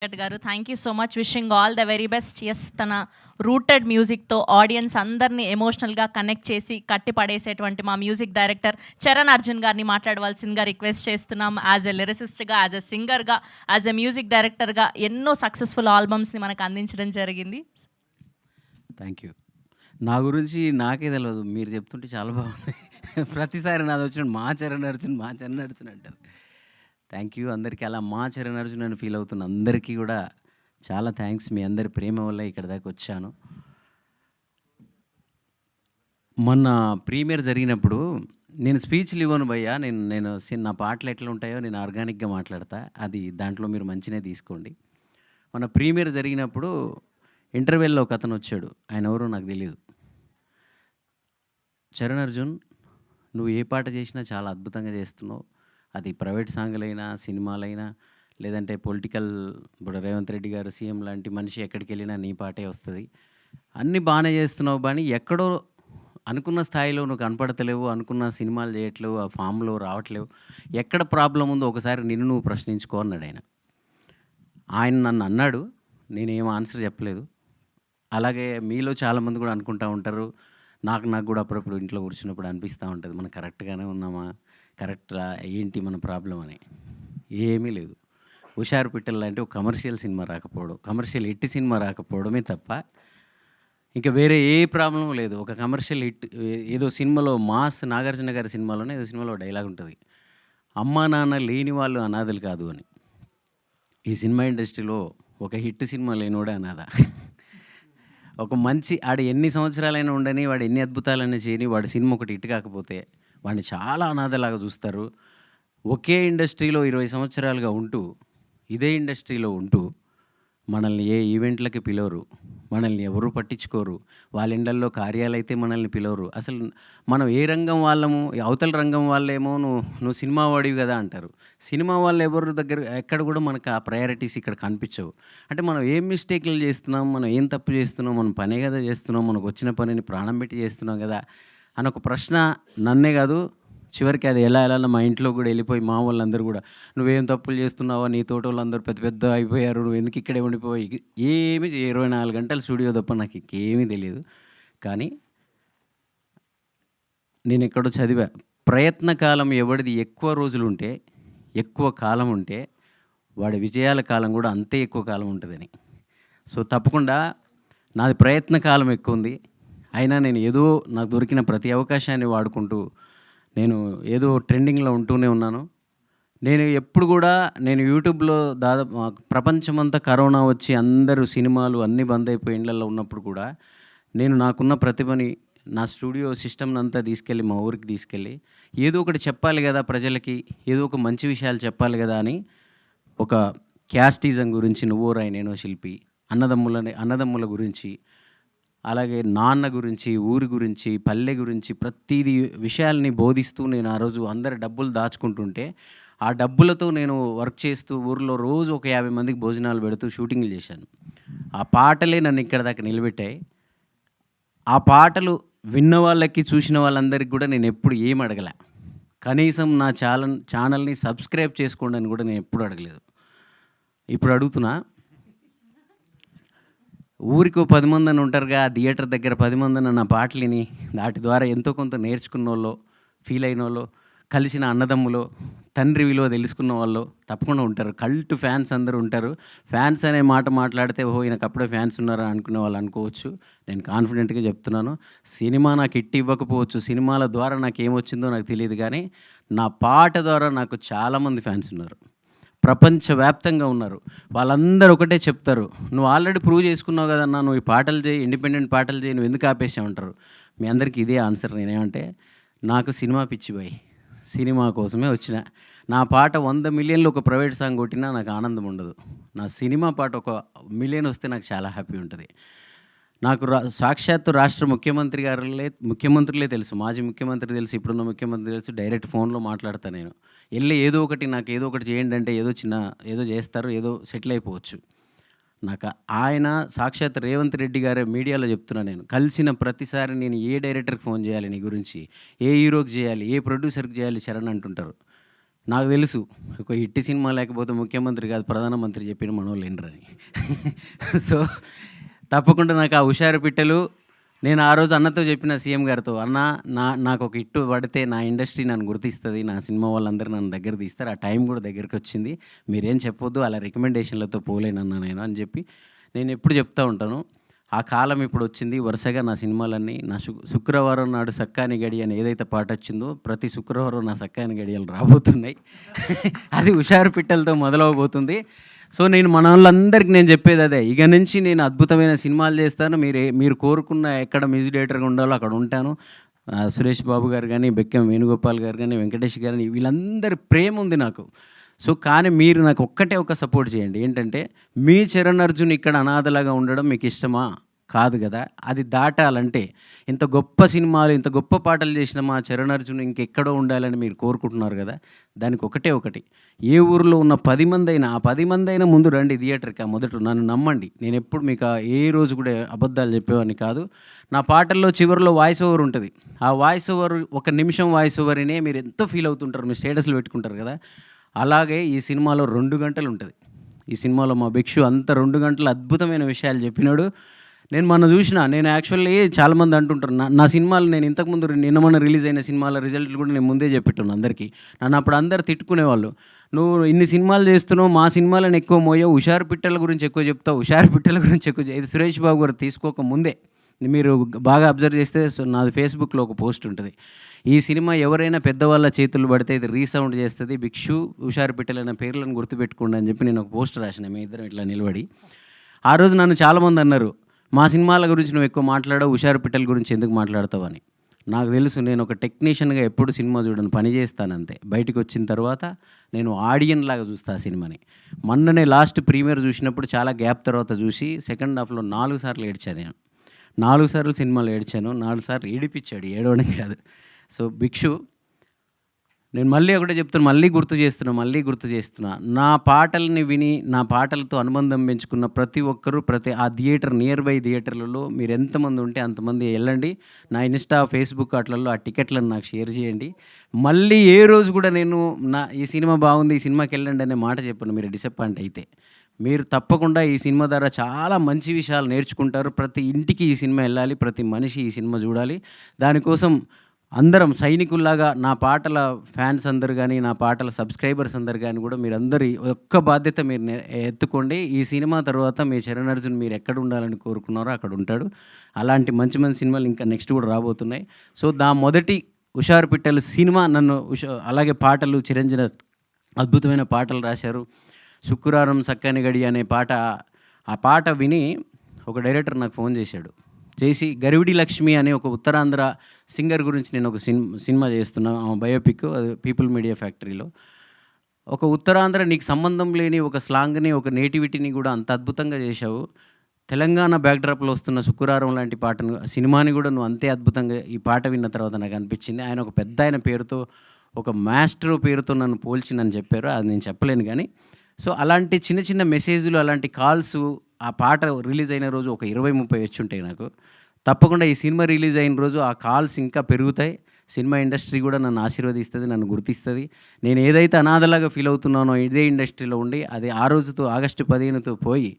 గారు thank you so much. Wishing all the very best. Yes, తన rooted మ్యూజిక్తో audience అందరినీ ఎమోషనల్గా కనెక్ట్ చేసి కట్టి పడేసేటువంటి మా మ్యూజిక్ డైరెక్టర్ చరణ్ అర్జున్ గారిని మాట్లాడవలసిందిగా రిక్వెస్ట్ చేస్తున్నాం. యాజ్ ఎ లిరిసిస్ట్గా, యాజ్ ఎ సింగర్గా, యాజ్ ఎ మ్యూజిక్ డైరెక్టర్గా ఎన్నో సక్సెస్ఫుల్ ఆల్బమ్స్ని మనకు అందించడం జరిగింది. Thank you. నా గురించి నాకే తెలియదు, మీరు చెప్తుంటే చాలా బాగుంది. ప్రతిసారి నాది వచ్చిన మా చరణ్ అర్జున్ మా చరణ్ అర్జున్ అంటారు. థ్యాంక్ యూ అందరికీ. అలా మా చరణ్ అర్జున్ అని ఫీల్ అవుతున్న అందరికీ కూడా చాలా థ్యాంక్స్. మీ అందరి ప్రేమ వల్ల ఇక్కడ దాకా వచ్చాను. మొన్న ప్రీమియర్ జరిగినప్పుడు నేను స్పీచ్లు ఇవ్వను భయ్యా, నేను నా పాటలు ఎట్లా ఉంటాయో నేను ఆర్గానిక్గా మాట్లాడతా, అది దాంట్లో మీరు మంచినే తీసుకోండి. మన ప్రీమియర్ జరిగినప్పుడు ఇంటర్వెల్లో ఒక అతను వచ్చాడు, ఆయన ఎవరో నాకు తెలియదు. చరణ్ అర్జున్, నువ్వు ఏ పాట చేసినా చాలా అద్భుతంగా చేస్తున్నావు, అది ప్రైవేట్ సాంగ్లైనా సినిమాలైనా లేదంటే పొలిటికల్, ఇప్పుడు రేవంత్ రెడ్డి గారు సీఎం లాంటి మనిషి ఎక్కడికి వెళ్ళినా నీ పాటే వస్తుంది, అన్నీ బాగానే చేస్తున్నావు, కానీ ఎక్కడో అనుకున్న స్థాయిలో నువ్వు కనపడతలేవు, అనుకున్న సినిమాలు చేయట్లేవు, ఆ ఫామ్లో రావట్లేవు, ఎక్కడ ప్రాబ్లం ఉందో ఒకసారి నిన్ను నువ్వు ప్రశ్నించుకో అన్నాడు ఆయన. ఆయన నన్ను అన్నాడు, నేనేం ఆన్సర్ చెప్పలేదు. అలాగే మీలో చాలామంది కూడా అనుకుంటూ ఉంటారు, నాకు కూడా అప్పుడప్పుడు ఇంట్లో కూర్చున్నప్పుడు అనిపిస్తూ ఉంటుంది, మనం కరెక్ట్గానే ఉన్నామా, కరెక్టా ఏంటి మన ప్రాబ్లం అని. ఏమీ లేదు. హుషారు పిట్టలు లాంటి ఒక కమర్షియల్ సినిమా రాకపోవడం, కమర్షియల్ హిట్ సినిమా రాకపోవడమే తప్ప ఇంకా వేరే ఏ ప్రాబ్లం లేదు. ఒక కమర్షియల్ హిట్, ఏదో సినిమాలో మాస్ నాగార్జున గారి సినిమాలోనే ఏదో సినిమాలో డైలాగ్ ఉంటుంది, అమ్మా నాన్న లేని వాళ్ళు అనాథలు కాదు అని. ఈ సినిమా ఇండస్ట్రీలో ఒక హిట్ సినిమా లేనివాడే అనాథ. ఒక మంచి ఆడు ఎన్ని సంవత్సరాలైనా ఉండని, వాడు ఎన్ని అద్భుతాలైనా చేయని, వాడి సినిమా ఒకటి హిట్ కాకపోతే వాడిని చాలా అనాథలాగా చూస్తారు. ఒకే ఇండస్ట్రీలో 20 సంవత్సరాలుగా ఉంటూ, ఇదే ఇండస్ట్రీలో ఉంటూ మనల్ని ఏ ఈవెంట్లకి పిలవరు, మనల్ని ఎవరు పట్టించుకోరు, వాళ్ళ ఇండ్లల్లో కార్యాలైతే మనల్ని పిలవరు. అసలు మనం ఏ రంగం వాళ్ళము, అవతల రంగం వాళ్ళేమో నువ్వు సినిమా వాడివి కదా అంటారు. సినిమా వాళ్ళు ఎవరు దగ్గర ఎక్కడ కూడా మనకు ఆ ప్రయారిటీస్ ఇక్కడ కనిపించవు. అంటే మనం ఏం మిస్టేక్లు చేస్తున్నాం, మనం ఏం తప్పు చేస్తున్నాం, మనం పనే కదా చేస్తున్నాం, మనకు వచ్చిన పనిని ప్రాణం పెట్టి చేస్తున్నాం కదా అని ఒక ప్రశ్న నన్నే కాదు, చివరికి అది ఎలా మా ఇంట్లో కూడా వెళ్ళిపోయి మా వాళ్ళందరూ కూడా, నువ్వేం తప్పులు చేస్తున్నావో, నీ తోట వాళ్ళందరూ పెద్ద పెద్ద అయిపోయారు, నువ్వు ఎందుకు ఇక్కడే ఉండిపోయి, ఏమి 24 గంటలు స్టూడియో తప్ప నాకు ఇంకేమీ తెలియదు. కానీ నేను ఎక్కడో చదివా, ప్రయత్నకాలం ఎవడిది ఎక్కువ రోజులు ఉంటే, ఎక్కువ కాలం ఉంటే, వాడి విజయాల కాలం కూడా అంతే ఎక్కువ కాలం ఉంటుందని. సో తప్పకుండా నాది ప్రయత్న కాలం ఎక్కువ ఉంది. అయినా నేను ఏదో నాకు దొరికిన ప్రతి అవకాశాన్ని వాడుకుంటూ నేను ఏదో ట్రెండింగ్లో ఉంటూనే ఉన్నాను. నేను ఎప్పుడు కూడా యూట్యూబ్లో దాదాపు ప్రపంచమంతా కరోనా వచ్చి అందరూ సినిమాలు అన్నీ బంద్ అయిపోయి ఇళ్ళల్లో ఉన్నప్పుడు కూడా నేను నాకున్న ప్రతిభని, నా స్టూడియో సిస్టమ్ని అంతా తీసుకెళ్ళి మా ఊరికి తీసుకెళ్ళి ఏదో ఒకటి చెప్పాలి కదా ప్రజలకి, ఏదో ఒక మంచి విషయాలు చెప్పాలి కదా అని, ఒక క్యాస్టిజం గురించి నువ్వో రాయి నేనో శిల్పి, అన్నదమ్ముల గురించి, అలాగే నాన్న గురించి, ఊరి గురించి, పల్లె గురించి ప్రతిదీ విషయాల్ని బోధిస్తూ నేను ఆ రోజు అందరి డబ్బులు దాచుకుంటుంటే, ఆ డబ్బులతో నేను వర్క్ చేస్తూ ఊర్లో రోజు ఒక 50 మందికి భోజనాలు పెడుతూ షూటింగ్లు చేశాను. ఆ పాటలే నన్ను ఇక్కడ దాకా నిలబెట్టాయి. ఆ పాటలు విన్న వాళ్ళకి, చూసిన వాళ్ళందరికీ కూడా నేను ఎప్పుడు ఏం అడగలే. కనీసం నా ఛానల్ని సబ్స్క్రైబ్ చేసుకోండి అని కూడా నేను ఎప్పుడు అడగలేదు. ఇప్పుడు అడుగుతున్నా, ఊరికి 10 మంది అని ఉంటారుగా, థియేటర్ దగ్గర 10 మంది నా పాటలు విని వాటి ద్వారా ఎంతో కొంత నేర్చుకున్న వాళ్ళు, ఫీల్ అయిన వాళ్ళు, కలిసిన అన్నదమ్ములు, తండ్రి విలువ తెలుసుకున్న వాళ్ళు తప్పకుండా ఉంటారు. కల్ట్ ఫ్యాన్స్ అందరూ ఉంటారు. ఫ్యాన్స్ అనే మాట మాట్లాడితే ఓహో ఈయనకు అప్పుడే ఫ్యాన్స్ ఉన్నారా అనుకునే వాళ్ళు అనుకోవచ్చు. నేను కాన్ఫిడెంట్గా చెప్తున్నాను, సినిమా నాకు హిట్ ఇవ్వకపోవచ్చు, సినిమాల ద్వారా నాకు ఏమొచ్చిందో నాకు తెలియదు, కానీ నా పాట ద్వారా నాకు చాలామంది ఫ్యాన్స్ ఉన్నారు, ప్రపంచవ్యాప్తంగా ఉన్నారు. వాళ్ళందరూ ఒకటే చెప్తారు, నువ్వు ఆల్రెడీ ప్రూవ్ చేసుకున్నావు కదన్నా, నువ్వు ఈ పాటలు చేయి, ఇండిపెండెంట్ పాటలు చేయి, నువ్వు ఎందుకు ఆపేసావు అంటారు. మీ అందరికీ ఇదే ఆన్సర్. నేనేమంటే, నాకు సినిమా పిచ్చి బాయ్, సినిమా కోసమే వచ్చిన. నా పాట 100 మిలియన్లు ఒక ప్రైవేట్ సాంగ్ కొట్టినా నాకు ఆనందం ఉండదు. నా సినిమా పాట 1 మిలియన్ వస్తే నాకు చాలా హ్యాపీ ఉంటుంది. నాకు సాక్షాత్తు రాష్ట్ర ముఖ్యమంత్రులే తెలుసు, మాజీ ముఖ్యమంత్రి తెలుసు, ఇప్పుడున్న ముఖ్యమంత్రి తెలుసు, డైరెక్ట్ ఫోన్లో మాట్లాడతాను నేను. వెళ్ళి నాకు ఏదో ఒకటి చేయండి అంటే ఏదో చేస్తారు, ఏదో సెటిల్ అయిపోవచ్చు. నాకు ఆయన సాక్షాత్ రేవంత్ రెడ్డి గారే మీడియాలో చెప్తున్నా, నేను కలిసిన ప్రతిసారి నేను ఏ డైరెక్టర్కి ఫోన్ చేయాలి నీ గురించి, ఏ హీరోకి చేయాలి, ఏ ప్రొడ్యూసర్కి చేయాలి చరణ్ అంటుంటారు. నాకు తెలుసు ఒక హిట్ సినిమా లేకపోతే ముఖ్యమంత్రి కాదు ప్రధానమంత్రి చెప్పిన మనోళ్ళు వినరని. సో తప్పకుండా నాకు ఆ హుషారు పిట్టలు నేను ఆ రోజు అన్నతో చెప్పిన సీఎం గారితో, "అన్న నాకు ఒక హిట్ పడితే నా ఇండస్ట్రీ నన్ను గుర్తిస్తుంది, నా సినిమా వాళ్ళందరూ నన్ను దగ్గర తీస్తారు. ఆ టైం కూడా దగ్గరికి వచ్చింది. మీరేం చెప్పొద్దు, అలా రికమెండేషన్లతో పోలేనన్నా నేను" అని చెప్పి నేను ఎప్పుడు చెప్తూ ఉంటాను. ఆ కాలం ఇప్పుడు వచ్చింది. వరుసగా నా సినిమాలన్నీ నా శుక్రవారం నాడు సక్కాని గడి అని ఏదైతే పాట వచ్చిందో ప్రతి శుక్రవారం నా సక్కాని గడియలు రాబోతున్నాయి. అది హుషారు పిట్టలతో మొదలవబోతుంది. సో నేను మన వాళ్ళందరికీ నేను చెప్పేది అదే, ఇక నుంచి నేను అద్భుతమైన సినిమాలు చేస్తాను. మీరు కోరుకున్న ఎక్కడ మ్యూజిక్ డైరెక్టర్గా ఉండాలో అక్కడ ఉంటాను. సురేష్ బాబు గారు కానీ, బెక్కం వేణుగోపాల్ గారు కానీ, వెంకటేష్ గారు, వీళ్ళందరి ప్రేమ ఉంది నాకు. సో కానీ మీరు నాకు ఒక్కటే ఒక సపోర్ట్ చేయండి. ఏంటంటే మీ చరణ్ అర్జున్ ఇక్కడ అనాథలాగా ఉండడం మీకు ఇష్టమా? కాదు కదా. అది దాటాలంటే ఇంత గొప్ప సినిమాలు, ఇంత గొప్ప పాటలు చేసిన మా చరణ్ అర్జున్ ఇంకెక్కడో ఉండాలని మీరు కోరుకుంటున్నారు కదా. దానికి ఒకటి, ఏ ఊరిలో ఉన్న 10 మంది అయినా, ఆ 10 మంది అయినా ముందు రండి థియేటర్కి. మొదట నన్ను నమ్మండి. నేను ఎప్పుడు మీకు ఏ రోజు కూడా అబద్ధాలు చెప్పేవాడిని కాదు. నా పాటల్లో చివరిలో వాయిస్ ఓవర్ ఉంటుంది. ఆ వాయిస్ ఓవర్ 1 నిమిషం వాయిస్ ఓవర్నే మీరు ఎంతో ఫీల్ అవుతుంటారు. మీరు స్టేటస్లు పెట్టుకుంటారు కదా. అలాగే ఈ సినిమాలో 2 గంటలు ఉంటుంది. ఈ సినిమాలో మా భిక్షు అంత 2 గంటలు అద్భుతమైన విషయాలు చెప్పినాడు. నేను మొన్న చూసిన, నేను యాక్చువల్లీ చాలామంది అంటుంటారు నా సినిమాలు, నేను ఇంతకుముందు మొన్న రిలీజ్ అయిన సినిమాల రిజల్ట్లు కూడా నేను ముందే చెప్పిట్టున్నాను అందరికీ. నన్ను అప్పుడు అందరు తిట్టుకునేవాళ్ళు, "నువ్వు ఇన్ని సినిమాలు చేస్తున్నావు, మా సినిమాలను ఎక్కువ మోయవు, హుషారు పిట్టల గురించి ఎక్కువ చెప్తావు, హుషారు పిట్టల గురించి ఎక్కువ." ఇది సురేష్ బాబు గారు తీసుకోక ముందే మీరు బాగా అబ్జర్వ్ చేస్తే నాది ఫేస్బుక్లో ఒక పోస్ట్ ఉంటుంది. ఈ సినిమా ఎవరైనా పెద్దవాళ్ళ చేతులు పడితే ఇది రీసౌండ్ చేస్తుంది, భిక్షు హుషారు పిట్టలైన పేర్లను గుర్తుపెట్టుకోండి అని చెప్పి నేను ఒక పోస్ట్ రాసిన. మీ ఇద్దరం ఇట్లా నిలబడి ఆ రోజు నన్ను చాలామంది అన్నారు, "మా సినిమాల గురించి నువ్వు ఎక్కువ మాట్లాడవు, హుషారు పిట్టల గురించి ఎందుకు మాట్లాడతావు" అని. నాకు తెలుసు, నేను ఒక టెక్నీషియన్గా ఎప్పుడు సినిమా చూడను, పని చేస్తానంతే. బయటకు వచ్చిన తర్వాత నేను ఆడియన్ లాగా చూస్తాను ఆ సినిమాని. మొన్ననే లాస్ట్ ప్రీమియర్ చూసినప్పుడు చాలా గ్యాప్ తర్వాత చూసి సెకండ్ హాఫ్లో 4 సార్లు ఏడ్చాను నేను. 4 సార్లు సినిమాలో ఏడ్చాను. 4 సార్లు ఏడిపించాడు, ఏడవడం కాదు. సో భిక్షు, నేను మళ్ళీ ఒకటే చెప్తున్నా, మళ్ళీ గుర్తు చేస్తున్నా, నా పాటల్ని విని నా పాటలతో అనుబంధం పెంచుకున్న ప్రతి ఒక్కరూ, ఆ థియేటర్, నియర్ బై థియేటర్లలో మీరు ఎంతమంది ఉంటే అంతమంది వెళ్ళండి. నా ఇన్స్టా, ఫేస్బుక్ అట్లలో ఆ టికెట్లను నాకు షేర్ చేయండి. మళ్ళీ ఏ రోజు కూడా నేను ఈ సినిమా బాగుంది, ఈ సినిమాకి వెళ్ళండి అనే మాట చెప్పను మీరు డిసప్పాయింట్ అయితే. మీరు తప్పకుండా ఈ సినిమా ద్వారా చాలా మంచి విషయాలు నేర్చుకుంటారు. ప్రతి ఇంటికి ఈ సినిమా వెళ్ళాలి, ప్రతి మనిషి ఈ సినిమా చూడాలి. దానికోసం అందరం సైనికుల్లాగా, నా పాటల ఫ్యాన్స్ అందరు కానీ, నా పాటల సబ్స్క్రైబర్స్ అందరు కానీ కూడా మీరందరి ఒక్క బాధ్యత మీరు ఎత్తుకోండి. ఈ సినిమా తర్వాత మీ చరణ్ అర్జున్ మీరు ఎక్కడ ఉండాలని కోరుకున్నారో అక్కడ ఉంటాడు. అలాంటి మంచి మంచి సినిమాలు ఇంకా నెక్స్ట్ కూడా రాబోతున్నాయి. సో మొదటి హుషారు పిట్టలు సినిమా నన్ను అలాగే పాటలు, చిరంజీవి అద్భుతమైన పాటలు రాశారు. శుక్రవారం సక్కని గడి అనే పాట, ఆ పాట విని ఒక డైరెక్టర్ నాకు ఫోన్ చేశాడు. చేసి గరివిడి లక్ష్మి అనే ఒక ఉత్తరాంధ్ర సింగర్ గురించి నేను ఒక సినిమా చేస్తున్నా, బయోపిక్, పీపుల్ మీడియా ఫ్యాక్టరీలో. ఒక ఉత్తరాంధ్ర, నీకు సంబంధం లేని ఒక స్లాంగ్ని, ఒక నేటివిటీని కూడా అంత అద్భుతంగా చేశావు. తెలంగాణ బ్యాక్డ్రాప్లో వస్తున్న శుక్రవారం లాంటి పాటను, సినిమాని కూడా నువ్వు అంతే అద్భుతంగా, ఈ పాట విన్న తర్వాత నాకు అనిపించింది. ఆయన ఒక పెద్ద ఆయన పేరుతో, ఒక మాస్టర్ పేరుతో నన్ను పోల్చిందని చెప్పారు. అది నేను చెప్పలేను కానీ. సో అలాంటి చిన్న చిన్న మెసేజ్లు, అలాంటి కాల్స్, ఆ పాట రిలీజ్ అయిన రోజు ఒక 20-30 వచ్చి ఉంటాయి నాకు. తప్పకుండా ఈ సినిమా రిలీజ్ అయిన రోజు ఆ కాల్స్ ఇంకా పెరుగుతాయి. సినిమా ఇండస్ట్రీ కూడా నన్ను ఆశీర్వదిస్తుంది, నన్ను గుర్తిస్తుంది. నేను ఏదైతే అనాథలాగా ఫీల్ అవుతున్నానో ఇదే ఇండస్ట్రీలో ఉండి, అది ఆ రోజుతో ఆగస్టు 15తో పోయి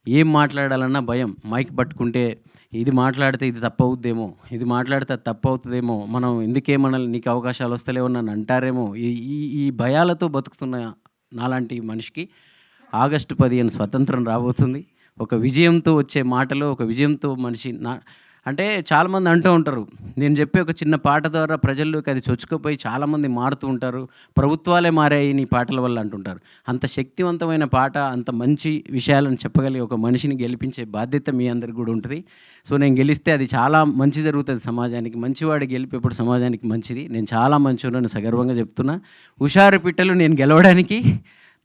ఏం మాట్లాడాలన్నా భయం. మైక్ పట్టుకుంటే ఇది మాట్లాడితే ఇది తప్పవుద్దేమో, ఇది మాట్లాడితే అది తప్పవుతుందేమో, మనం ఎందుకే మనల్ని, నీకు అవకాశాలు వస్తలేవో నన్ను అంటారేమో, ఈ భయాలతో బతుకుతున్న నాలాంటి మనిషికి ఆగస్టు 15 స్వతంత్రం రాబోతుంది. ఒక విజయంతో వచ్చే మాటలు, ఒక విజయంతో మనిషి అంటే చాలామంది అంటూ ఉంటారు, నేను చెప్పే ఒక చిన్న పాట ద్వారా ప్రజల్లోకి అది చొచ్చుకుపోయి చాలామంది మారుతూ ఉంటారు, ప్రభుత్వాలే మారాయి నీ పాటల వల్ల అంటుంటారు. అంత శక్తివంతమైన పాట, అంత మంచి విషయాలను చెప్పగలిగే ఒక మనిషిని గెలిపించే బాధ్యత మీ అందరికి కూడా ఉంటుంది. సో నేను గెలిస్తే అది చాలా మంచి జరుగుతుంది సమాజానికి. మంచివాడు గెలిపేప్పుడు సమాజానికి మంచిది. నేను చాలా మంచివాడిని సగర్వంగా చెప్తున్నా. హుషారు పిట్టలు నేను గెలవడానికి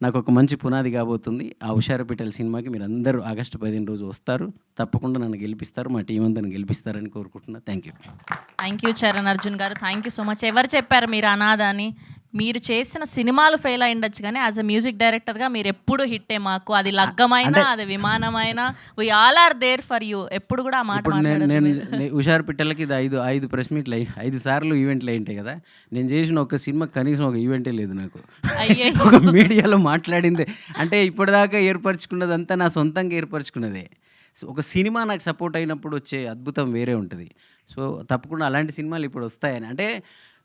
నాకు ఒక మంచి పునాది కాబోతుంది. ఆ హుషారు పిట్టల సినిమాకి మీరు అందరూ ఆగస్టు 15 రోజు వస్తారు. తప్పకుండా నన్ను గెలిపిస్తారు, మా టీం అంతా గెలిపిస్తారని కోరుకుంటున్నా. థ్యాంక్ యూ చరణ్ అర్జున్ గారు. Thank you so much. ఎవరు చెప్పారు మీరు అనాథ అని? మీరు చేసిన సినిమాలు ఫెయిల్ అయి ఉండొచ్చు కానీ యాజ్ అ మ్యూజిక్ డైరెక్టర్గా మీరు ఎప్పుడు హిట్టే మాకు. అది లగ్గమైనా అది విమానమైనా we all are there for you. ఎప్పుడు కూడా ఆ మాట ఇప్పుడు నేను మాట్లాడొద్దు. నేను హుషారు పిట్టలకి ఇది ఐదు ప్రెస్ మీట్లు 5 సార్లు ఈవెంట్లు అయింటాయి కదా. నేను చేసిన ఒక సినిమా కనీసం ఒక ఈవెంటే లేదు నాకు. అయ్యే ఒక మీడియాలో మాట్లాడిందే అంటే ఇప్పటిదాకా ఏర్పరచుకున్నదంతా నా సొంతంగా ఏర్పరచుకున్నదే. సో ఒక సినిమా నాకు సపోర్ట్ అయినప్పుడు వచ్చే అద్భుతం వేరే ఉంటుంది. సో తప్పకుండా అలాంటి సినిమాలు ఇప్పుడు వస్తాయని అంటే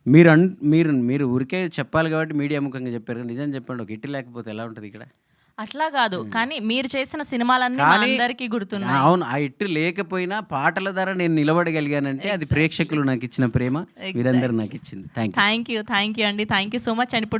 మీరు ఊరికే చెప్పాలి కాబట్టి మీడియా ముఖంగా చెప్పారు. నిజం చెప్పండి, ఒక హిట్ లేకపోతే ఎలా ఉంటుంది ఇక్కడ? అట్లా కాదు కానీ మీరు చేసిన సినిమాలన్నీ మా కానీ అందరికీ గుర్తున్నాయి. అవును, ఆ హిట్ లేకపోయినా పాటల ద్వారా నేను నిలబడగలిగానంటే అది ప్రేక్షకులు నాకు ఇచ్చిన ప్రేమ, మీరందరూ నాకు ఇచ్చింది. థ్యాంక్ యూ థ్యాంక్ యూ అండి. Thank you so much. And ఇప్పుడు